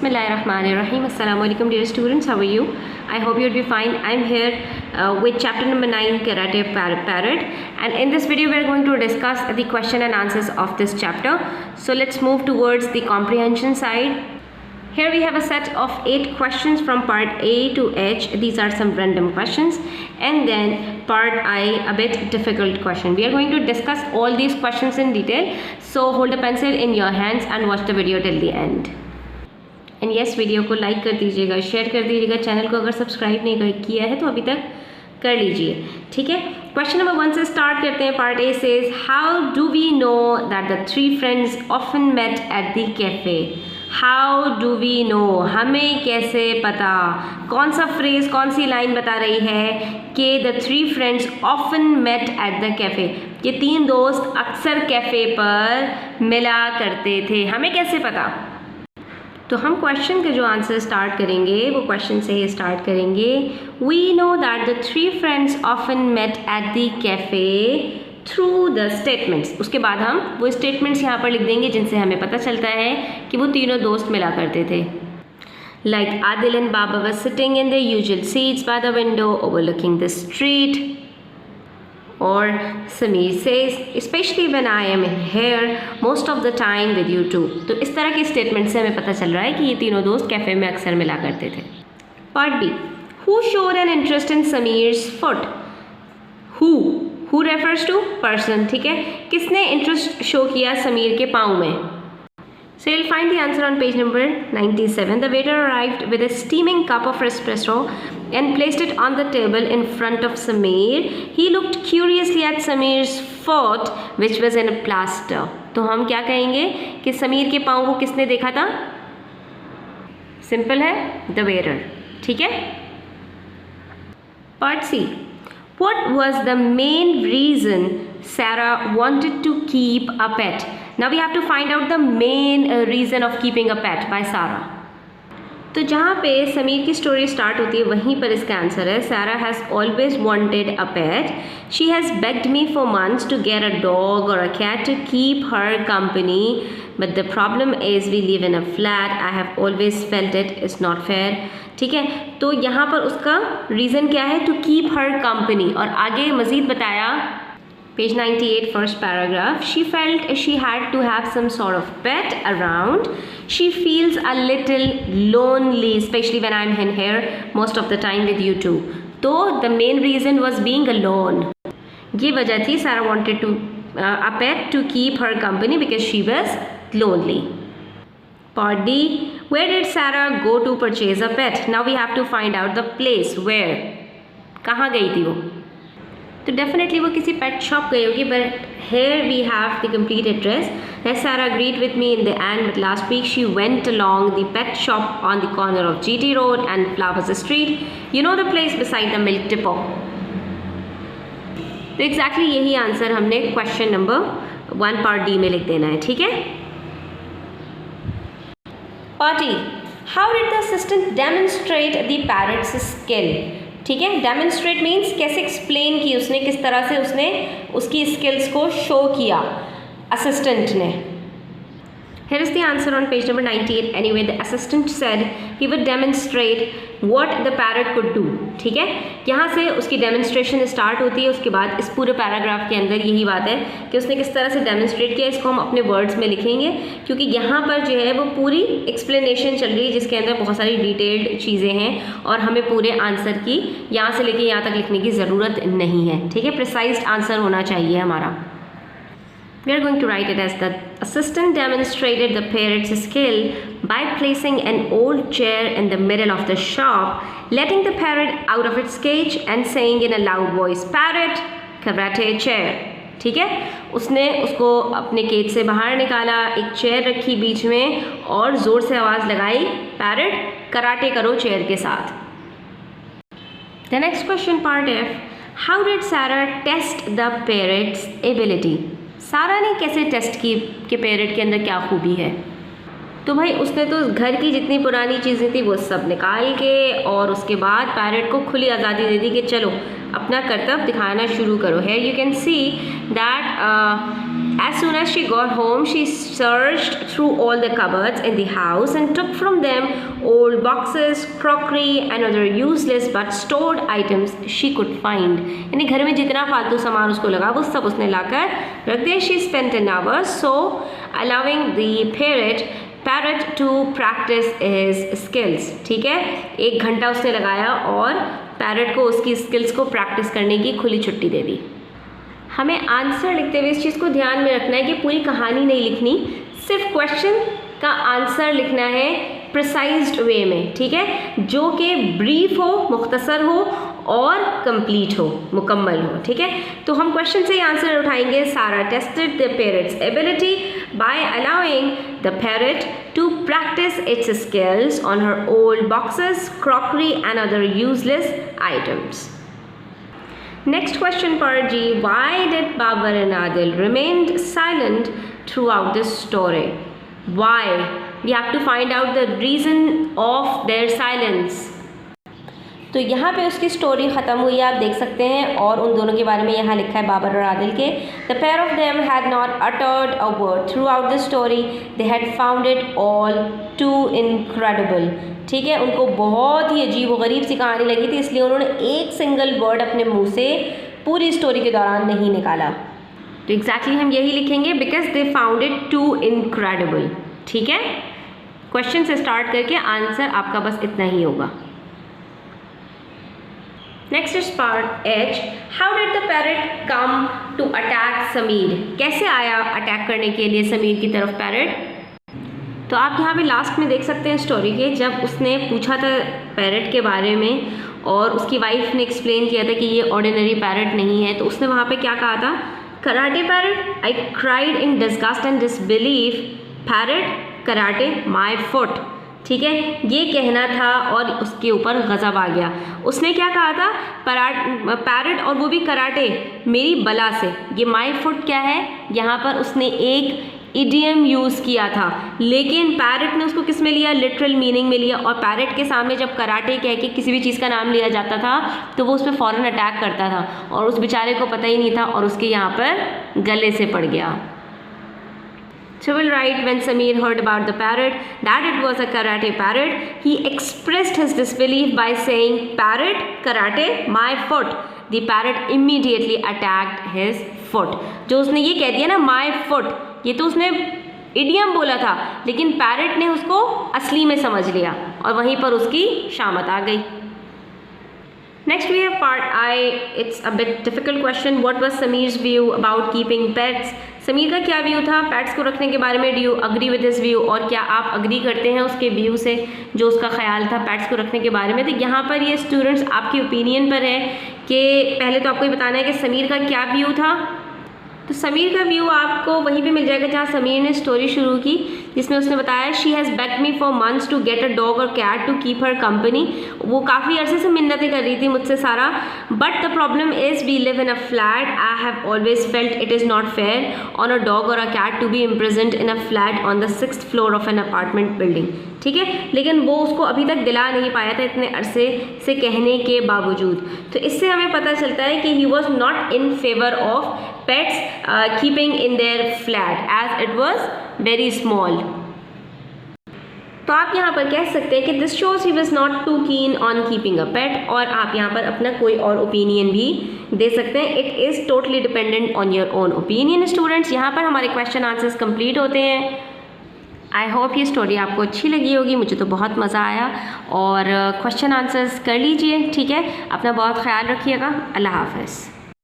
Bismillahirrahmanirrahim. Assalamu alaikum dear students, how are you? I hope you'll be fine. I'm here with chapter number 9 Karate Parrot, and in this video we are going to discuss the question and answers of this chapter. So let's move towards the comprehension side. Here we have a set of 8 questions from part A to H. These are some random questions, and then part I, a bit difficult question. We are going to discuss all these questions in detail. So hold a pencil in your hands and watch the video till the end. And yes, video को like कर दीजिएगा, share कर दीजिएगा, channel को अगर subscribe नहीं किया है तो अभी तक कर लीजिए, ठीक है। क्वेश्चन नंबर 1 से स्टार्ट करते हैं। Part A says, how do we know that the three friends often met at the cafe. How do we know, हमें कैसे पता, कौन सा फ्रेज, कौन सी लाइन बता रही है कि the three friends often met at the cafe, ये तीन दोस्त अक्सर कैफ़े पर मिला करते थे, हमें कैसे पता। तो हम क्वेश्चन के जो आंसर स्टार्ट करेंगे वो क्वेश्चन से ही स्टार्ट करेंगे। We know that the three friends often met at the cafe through the statements. उसके बाद हम वो स्टेटमेंट्स यहाँ पर लिख देंगे जिनसे हमें पता चलता है कि वो तीनों दोस्त मिला करते थे। Like Adil and Baba were sitting in the usual seats by the window overlooking the street. और Sameer says, especially when I am here most of the time with you too। तो इस तरह के स्टेटमेंट से हमें पता चल रहा है कि ये तीनों दोस्त कैफ़े में अक्सर मिला करते थे। Part B, who showed an interest in Samir's foot। who refers to person, ठीक है, किसने इंटरेस्ट शो किया समीर के पाँव में। So you'll find the answer on page number 97. The waiter arrived with a steaming cup of espresso and placed it on the table in front of Samir. He looked curiously at Samir's foot, which was in a plaster. तो हम क्या कहेंगे कि समीर के पाँव को किसने देखा था। सिंपल है, the waiter, ठीक है। Part C. What was the main reason Sarah wanted to keep a pet? Now we have to find out the main reason of keeping a pet by Sarah. तो जहाँ पे समीर की story start होती है वहीं पर इसका आंसर है। Sarah has always wanted a pet. She has begged me for months to get a dog or a cat to keep her company. But the problem is we live in a flat. I have always felt it is not fair. ठीक है, तो यहाँ पर उसका reason क्या है, to keep her company। और आगे मज़ीद बताया, page 98 first paragraph, she felt she had to have some sort of pet around. She feels a little lonely, especially when I'm in here most of the time with you too. तो the main reason was being alone. ये वजह थी Sarah wanted to a pet to keep her company because she was lonely. Part D, where did Sarah go to purchase a pet? Now we have to find out the place where, कहाँ गई थी वो। तो definitely वो किसी पेट shop गई होगी, but here we have the complete address. Sarah agreed with me in the end, but last week she went along the pet shop on the corner of GT Road and Flowers Street. You know the place beside the milk depot. तो exactly यही answer हमने question number 1 part D में लिख देना है, ठीक है। Part E, how did the assistant demonstrate the parrots skill. ठीक है, डेमोन्स्ट्रेट मीन्स कैसे एक्सप्लेन की उसने, किस तरह से उसने उसकी स्किल्स को शो किया असिस्टेंट ने। Here is the answer on page number 98. Anyway, the assistant said he would demonstrate what the parrot could do. ठीक है, यहाँ से उसकी डेमोन्स्ट्रेशन स्टार्ट होती है। उसके बाद इस पूरे पैराग्राफ के अंदर यही बात है कि उसने किस तरह से डेमोन्स्ट्रेट किया। इसको हम अपने वर्ड्स में लिखेंगे क्योंकि यहाँ पर जो है वो पूरी एक्सप्लेनेशन चल रही है जिसके अंदर बहुत सारी डिटेल्ड चीज़ें हैं और हमें पूरे आंसर की यहाँ से लेके यहाँ तक लिखने की ज़रूरत नहीं है, ठीक है। प्रिसाइज आंसर होना चाहिए हमारा। We are going to write it as the assistant demonstrated the parrot's skill by placing an old chair in the middle of the shop, letting the parrot out of its cage and saying in a loud voice, "Parrot, karate chair." ठीक है, उसने उसको अपने cage से बाहर निकाला, एक chair रखी बीच में और ज़ोर से आवाज़ लगाई, पैरट कराटे करो चेयर के साथ। The next question, part F, how did Sarah test the parrot's ability? सारा ने कैसे टेस्ट की कि पैरट के अंदर क्या खूबी है। तो भाई उसने तो घर की जितनी पुरानी चीज़ें थी वो सब निकाल के और उसके बाद पैरट को खुली आज़ादी दे दी कि चलो अपना करतब दिखाना शुरू करो। है you can see that As soon as she got home, she searched through all the cupboards in the house and took from them old boxes, crockery and other useless but stored items she could find. यानी घर में जितना फालतू सामान उसको लगा वो सब उसने लाकर रख दिया. She spent an hour so allowing the parrot to practice his skills. ठीक है, 1 घंटा उसने लगाया और पैरट को उसकी स्किल्स को प्रैक्टिस करने की खुली छुट्टी दे दी. हमें आंसर लिखते हुए इस चीज़ को ध्यान में रखना है कि पूरी कहानी नहीं लिखनी, सिर्फ क्वेश्चन का आंसर लिखना है प्रिसाइज्ड वे में. ठीक है, जो कि ब्रीफ हो, मुख्तसर हो और कंप्लीट हो, मुकम्मल हो. ठीक है, तो हम क्वेश्चन से ही आंसर उठाएंगे. Sarah tested the parrot's ability by allowing the parrot to practise its skills on her old boxes, crockery and other useless items. Next question, Parji. Why did Babar and Adil remained silent throughout this story? Why? We have to find out the reason of their silence. तो यहाँ पे उसकी story ख़त्म हुई है, आप देख सकते हैं. और उन दोनों के बारे में यहाँ लिखा है बाबर और आदिल के. The pair of them had not uttered a word throughout the story. They had found it all too incredible. ठीक है, उनको बहुत ही अजीब व गरीब सी कहानी लगी थी, इसलिए उन्होंने एक सिंगल वर्ड अपने मुंह से पूरी स्टोरी के दौरान नहीं निकाला. तो एग्जैक्टली हम यही लिखेंगे, because they found it too incredible. ठीक है, क्वेश्चन से स्टार्ट करके आंसर आपका बस इतना ही होगा. Next is part H. How did the parrot come to attack Sameer? कैसे आया अटैक करने के लिए समीर की तरफ पैरट? तो आप यहाँ पे लास्ट में देख सकते हैं स्टोरी के, जब उसने पूछा था पैरट के बारे में और उसकी वाइफ ने एक्सप्लेन किया था कि ये ऑर्डिनरी पैरट नहीं है, तो उसने वहाँ पे क्या कहा था? Karate parrot? I cried in disgust and disbelief. Parrot karate my foot. ठीक है, ये कहना था और उसके ऊपर गज़ब आ गया. उसने क्या कहा था? पैरट और वो भी कराटे मेरी बला से. ये माय फुट क्या है? यहाँ पर उसने एक इडियम यूज़ किया था, लेकिन पैरट ने उसको किस में लिया? लिटरल मीनिंग में लिया. और पैरट के सामने जब कराटे कह के किसी भी चीज़ का नाम लिया जाता था तो वो उस पर फ़ौरन अटैक करता था, और उस बेचारे को पता ही नहीं था और उसके यहाँ पर गले से पड़ गया. So we'll write, when Sameer heard about the parrot, that it was a karate parrot, he expressed his disbelief by saying, "Parrot, karate, my foot." The parrot immediately attacked his foot. जो उसने ये कह दिया ना my foot, ये तो उसने idiom बोला था, लेकिन पैरट ने उसको असली में समझ लिया और वहीं पर उसकी शामत आ गई. Next we have part I. It's a bit difficult question. What was Sameer's view about keeping pets? Sameer का क्या व्यू था पेट्स को रखने के बारे में? Do you agree with this view? और क्या आप अग्री करते हैं उसके व्यू से, जो उसका ख्याल था पेट्स को रखने के बारे में? तो यहाँ पर ये स्टूडेंट्स आपके ओपिनियन पर है कि पहले तो आपको ये बताना है कि समीर का क्या व्यू था. तो समीर का व्यू आपको वहीं पे मिल जाएगा जहाँ समीर ने स्टोरी शुरू की, जिसमें उसने बताया she has begged me for months to get a dog और cat to keep her company. वो काफ़ी अरसे से मिन्नतें कर रही थी मुझसे सारा. But the problem is we live in a flat. I have always felt it is not fair on a dog और a cat to be imprisoned in a flat on the 6th floor of an apartment building. ठीक है, लेकिन वो उसको अभी तक दिला नहीं पाया था इतने अरसे से कहने के बावजूद. तो इससे हमें पता चलता है कि he was not in favour of pets keeping in their flat as it was very small. तो आप यहाँ पर कह सकते हैं कि this shows he was not too keen on keeping a pet, और आप यहाँ पर अपना कोई और ओपिनियन भी दे सकते हैं. It is totally dependent on your own opinion. Students, यहाँ पर हमारे क्वेश्चन आंसर्स कंप्लीट होते हैं. आई होप ये स्टोरी आपको अच्छी लगी होगी. मुझे तो बहुत मज़ा आया. और क्वेश्चन आंसर्स कर लीजिए. ठीक है, अपना बहुत ख्याल रखिएगा. अल्लाह हाफ़िज़.